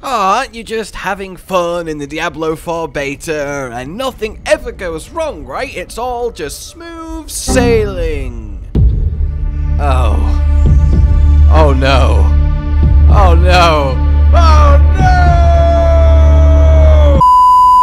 Aren't you just having fun in the Diablo 4 beta and nothing ever goes wrong, right? It's all just smooth sailing. Oh. Oh no. Oh no. Oh no!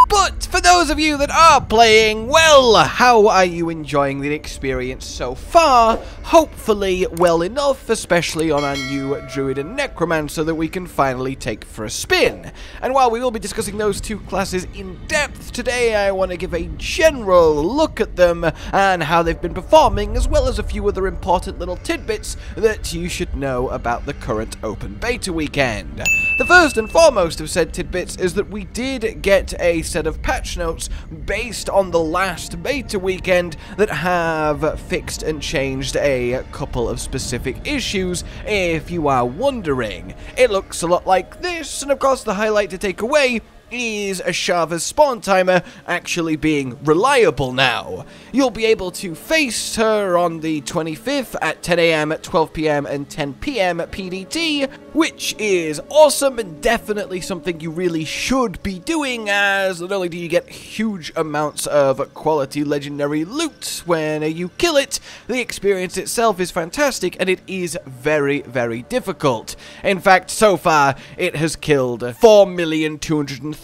But for those of you that are playing, well, how are you enjoying the experience so far? Hopefully well enough, especially on our new Druid and Necromancer that we can finally take for a spin. And while we will be discussing those two classes in depth today, I want to give a general look at them and how they've been performing, as well as a few other important little tidbits that you should know about the current open beta weekend. The first and foremost of said tidbits is that we did get a set of patch notes based on the last beta weekend that have fixed and changed a couple of specific issues, if you are wondering. It looks a lot like this, and of course the highlight to take away is Ashava's spawn timer actually being reliable now. You'll be able to face her on the 25th at 10 AM, 12 PM, and 10 PM PDT, which is awesome and definitely something you really should be doing, as not only do you get huge amounts of quality legendary loot when you kill it, the experience itself is fantastic and it is very, very difficult. In fact, so far, it has killed 4,230,000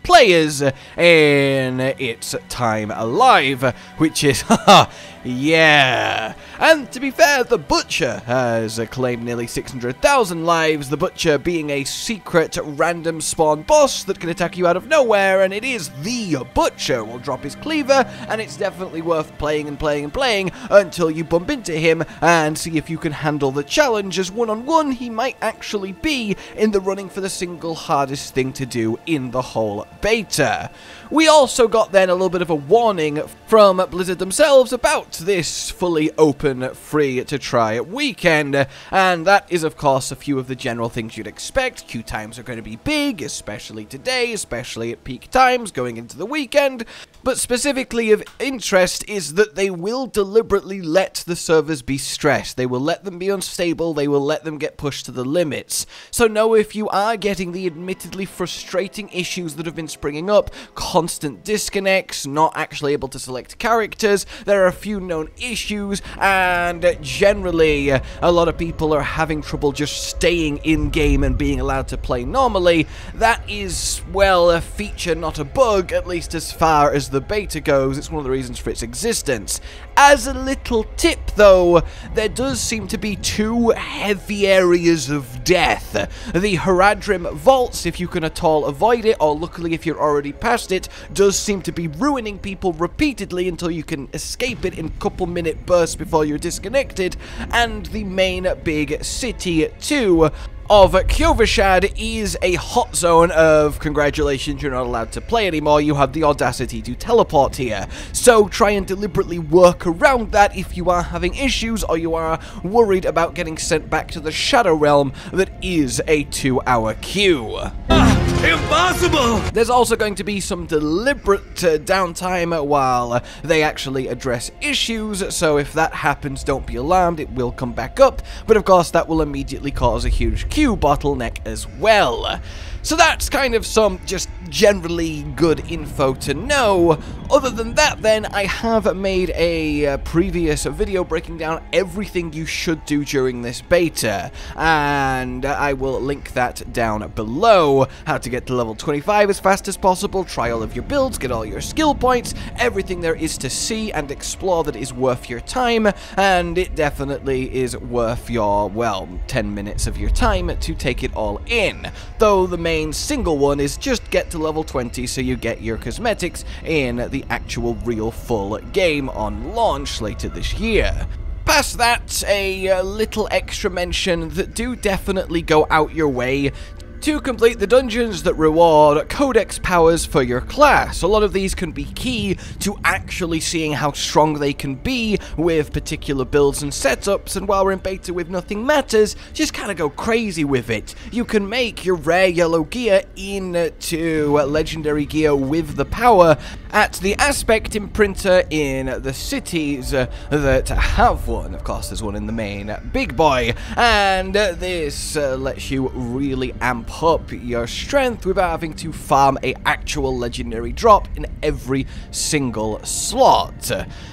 players in its time alive, which is, haha, yeah. And to be fair, the Butcher has claimed nearly 600,000 lives, the Butcher being a secret random spawn boss that can attack you out of nowhere, and it is the Butcher. Will drop his cleaver, and it's definitely worth playing and playing and playing until you bump into him and see if you can handle the challenge, as one-on-one he might actually be in the running for the single hardest thing to do in the whole beta. We also got then a little bit of a warning from Blizzard themselves about this fully open, free to try weekend, and that is of course a few of the general things you'd expect. Queue times are going to be big, especially today, especially at peak times going into the weekend, but specifically of interest is that they will deliberately let the servers be stressed. They will let them be unstable, they will let them get pushed to the limits. So know if you are getting the admittedly frustrating issues that have been springing up, constant disconnects, not actually able to select characters, there are a few known issues, and generally a lot of people are having trouble just staying in-game and being allowed to play normally. That is, well, a feature, not a bug, at least as far as the beta goes. It's one of the reasons for its existence. As a little tip, though, there does seem to be two heavy areas of death. The Haradrim Vaults, if you can at all avoid it, or luckily if you're already past it, does seem to be ruining people repeatedly until you can escape it in couple-minute bursts before you're disconnected, and the main big city, too, of Kyovashad is a hot zone of congratulations, you're not allowed to play anymore, you have the audacity to teleport here. So try and deliberately work around that if you are having issues or you are worried about getting sent back to the Shadow Realm that is a 2-hour queue. Impossible! There's also going to be some deliberate downtime while they actually address issues, so if that happens, don't be alarmed, it will come back up, but of course that will immediately cause a huge queue bottleneck as well. So that's kind of some just generally good info to know. Other than that then, I have made a previous video breaking down everything you should do during this beta, and I will link that down below. How to get to level 25 as fast as possible, try all of your builds, get all your skill points, everything there is to see and explore that is worth your time, and it definitely is worth your, well, 10 minutes of your time to take it all in. Though the main single one is just get to level 20 so you get your cosmetics in the actual real full game on launch later this year. Past that, a little extra mention that do definitely go out your way to complete the dungeons that reward codex powers for your class. A lot of these can be key to actually seeing how strong they can be with particular builds and setups, and while we're in beta with Nothing Matters, just kind of go crazy with it. You can make your rare yellow gear into legendary gear with the power, at the aspect imprinter in the cities that have one. Of course, there's one in the main big boy, and this lets you really amp up your strength without having to farm a actual legendary drop in every single slot.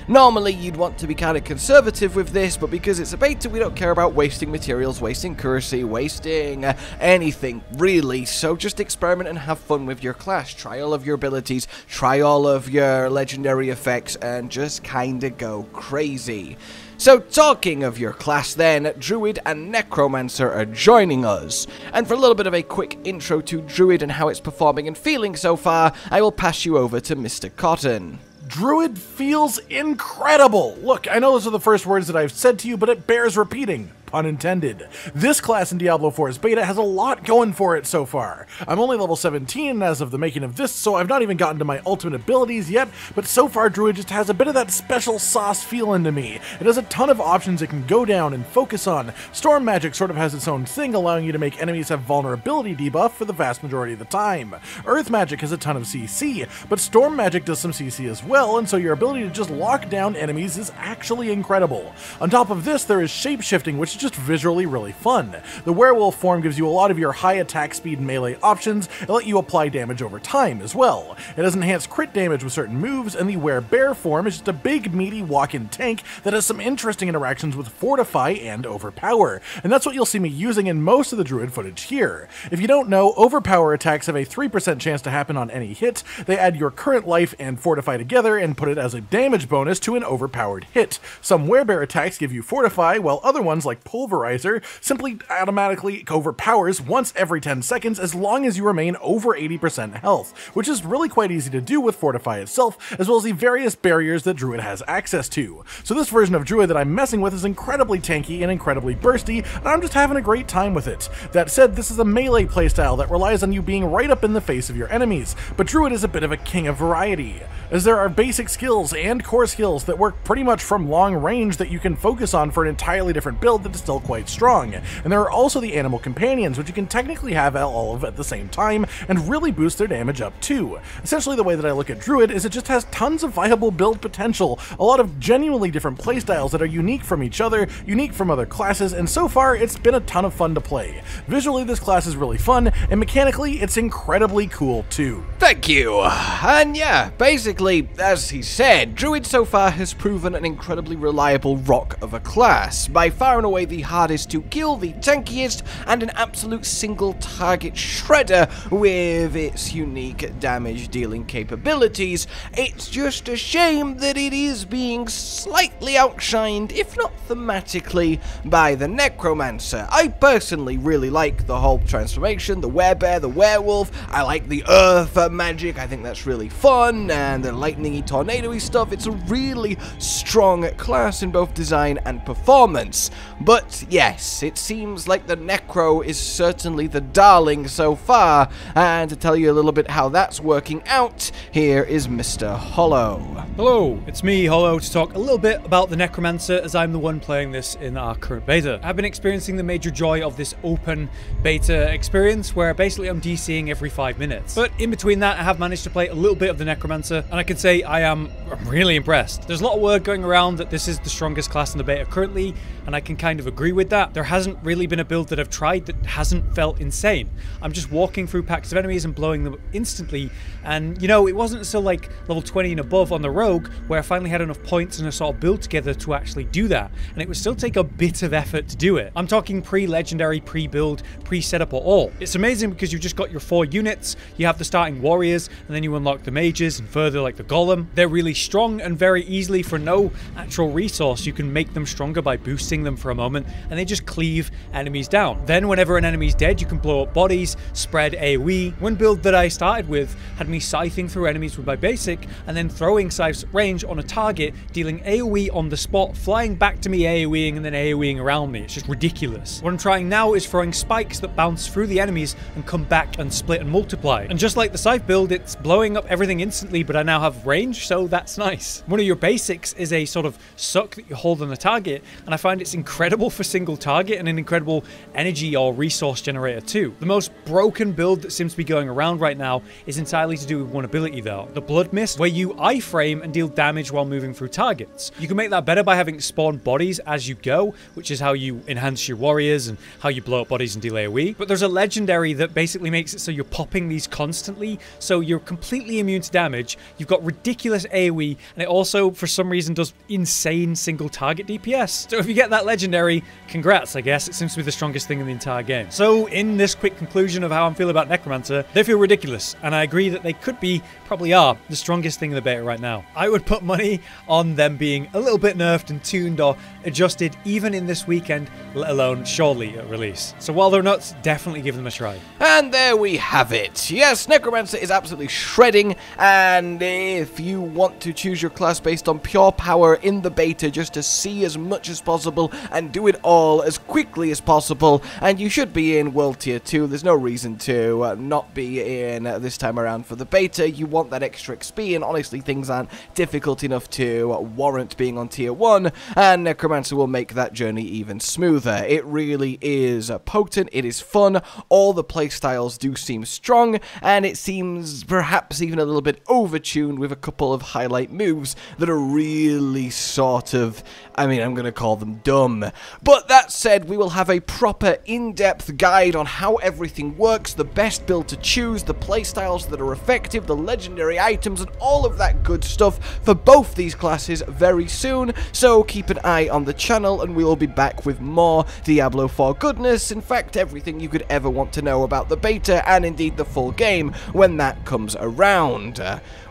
Normally, you'd want to be kind of conservative with this, but because it's a beta, we don't care about wasting materials, wasting currency, wasting anything, really. So just experiment and have fun with your class. Try all of your abilities, try all of your legendary effects, and just kinda go crazy. So talking of your class then, Druid and Necromancer are joining us. And for a little bit of a quick intro to Druid and how it's performing and feeling so far, I will pass you over to Mr. Cotton. Druid feels incredible! Look, I know those are the first words that I've said to you, but it bears repeating. Pun intended. This class in Diablo 4's beta has a lot going for it so far. I'm only level 17 as of the making of this, so I've not even gotten to my ultimate abilities yet, but so far Druid just has a bit of that special sauce feeling to me. It has a ton of options it can go down and focus on. Storm magic sort of has its own thing, allowing you to make enemies have vulnerability debuff for the vast majority of the time. Earth magic has a ton of CC, but storm magic does some CC as well, and so your ability to just lock down enemies is actually incredible. On top of this, there is shape-shifting, which is just visually really fun. The werewolf form gives you a lot of your high attack speed melee options and let you apply damage over time as well. It has enhanced crit damage with certain moves, and the werebear form is just a big meaty walk-in tank that has some interesting interactions with fortify and overpower, and that's what you'll see me using in most of the Druid footage here. If you don't know, overpower attacks have a 3% chance to happen on any hit. They add your current life and fortify together and put it as a damage bonus to an overpowered hit. Some werebear attacks give you fortify, while other ones like pulverizer simply automatically overpowers once every 10 seconds as long as you remain over 80% health, which is really quite easy to do with fortify itself, as well as the various barriers that Druid has access to. So this version of Druid that I'm messing with is incredibly tanky and incredibly bursty, and I'm just having a great time with it. That said, this is a melee playstyle that relies on you being right up in the face of your enemies, but Druid is a bit of a king of variety, as there are basic skills and core skills that work pretty much from long range that you can focus on for an entirely different build that is still quite strong. And there are also the animal companions, which you can technically have all of at the same time and really boost their damage up too. Essentially, the way that I look at Druid is it just has tons of viable build potential, a lot of genuinely different playstyles that are unique from each other, unique from other classes, and so far it's been a ton of fun to play. Visually, this class is really fun, and mechanically, it's incredibly cool too. Thank you! And yeah, basically, as he said, Druid so far has proven an incredibly reliable rock of a class, by far and away the hardest to kill, the tankiest, and an absolute single target shredder with its unique damage dealing capabilities. It's just a shame that it is being slightly outshined, if not thematically, by the Necromancer. I personally really like the whole transformation, the werebear, the werewolf. I like the earth magic, I think that's really fun, and the lightning-y, tornado-y stuff. It's a really strong class in both design and performance. But yes, it seems like the Necro is certainly the darling so far, and to tell you a little bit how that's working out, here is Mr. Hollow. Hello, it's me, Hollow, to talk a little bit about the Necromancer, as I'm the one playing this in our current beta. I've been experiencing the major joy of this open beta experience, where basically I'm DCing every 5 minutes. But in between that, I have managed to play a little bit of the Necromancer, and I can say I'm really impressed. There's a lot of word going around that this is the strongest class in the beta currently, and I can kind of agree with that. There hasn't really been a build that I've tried that hasn't felt insane. I'm just walking through packs of enemies and blowing them instantly, and you know, it wasn't until like level 20 and above on the Rogue where I finally had enough points and a sort of build together to actually do that, and it would still take a bit of effort to do it. I'm talking pre-legendary, pre-build, pre-setup or all. It's amazing because you've just got your 4 units, you have the starting warriors, and then you unlock the mages and further like the golem. They're really strong, and very easily for no actual resource you can make them stronger by boosting them for a moment, and they just cleave enemies down. Then whenever an enemy's dead, you can blow up bodies, spread AoE. One build that I started with had me scything through enemies with my basic, and then throwing scythe's range on a target, dealing AoE on the spot, flying back to me AoEing, and then AoEing around me. It's just ridiculous. What I'm trying now is throwing spikes that bounce through the enemies and come back and split and multiply. And just like the scythe build, it's blowing up everything instantly, but I now have range, so that's nice. One of your basics is a sort of suck that you hold on the target, and I find it's incredible for single target and an incredible energy or resource generator too. The most broken build that seems to be going around right now is entirely to do with one ability though, the Blood Mist, where you iframe and deal damage while moving through targets. You can make that better by having spawn bodies as you go, which is how you enhance your warriors and how you blow up bodies and deal AoE. But there's a legendary that basically makes it so you're popping these constantly, so you're completely immune to damage. You've got ridiculous AoE, and it also, for some reason, does insane single target DPS. So if you get that legendary, congrats, I guess. It seems to be the strongest thing in the entire game. So in this quick conclusion of how I'm feeling about Necromancer, they feel ridiculous, and I agree that they could be, probably are, the strongest thing in the beta right now. I would put money on them being a little bit nerfed and tuned or adjusted even in this weekend, let alone shortly at release. So while they're nuts, definitely give them a try. And there we have it. Yes, Necromancer is absolutely shredding, and if you want to choose your class based on pure power in the beta just to see as much as possible and do it all as quickly as possible, and you should be in World Tier 2, there's no reason to not be in this time around for the beta. You want that extra XP, and honestly things aren't difficult enough to warrant being on Tier 1, and Necromancer will make that journey even smoother. It really is potent, it is fun, all the playstyles do seem strong, and it seems perhaps even a little bit overtuned with a couple of highlight moves that are really sort of, I mean, I'm going to call them dumb. But that said, we will have a proper in-depth guide on how everything works, the best build to choose, the playstyles that are effective, the legendary items, and all of that good stuff for both these classes very soon. So keep an eye on the channel, and we will be back with more Diablo 4 goodness. In fact, everything you could ever want to know about the beta, and indeed the full game, when that comes around.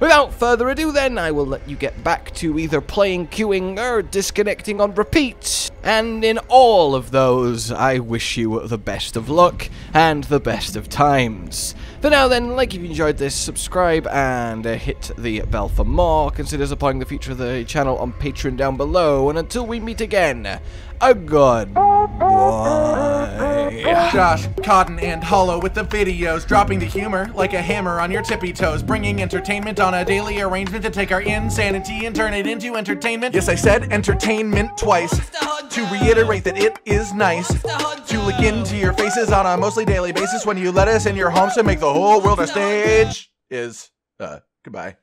Without further ado then, I will let you get back to either playing, queuing, or disconnecting on repeat. And in all of those, I wish you the best of luck, and the best of times. For now then, like if you enjoyed this, subscribe and hit the bell for more. Consider supporting the future of the channel on Patreon down below, and until we meet again, a goodbye. Josh, Cotton, and Hollow with the videos, dropping the humor like a hammer on your tippy toes, bringing entertainment on a daily arrangement to take our insanity and turn it into entertainment. Yes, I said entertainment twice, to reiterate that it is nice to look into your faces on a mostly daily basis when you let us in your homes to make the whole world a stage. Goodbye.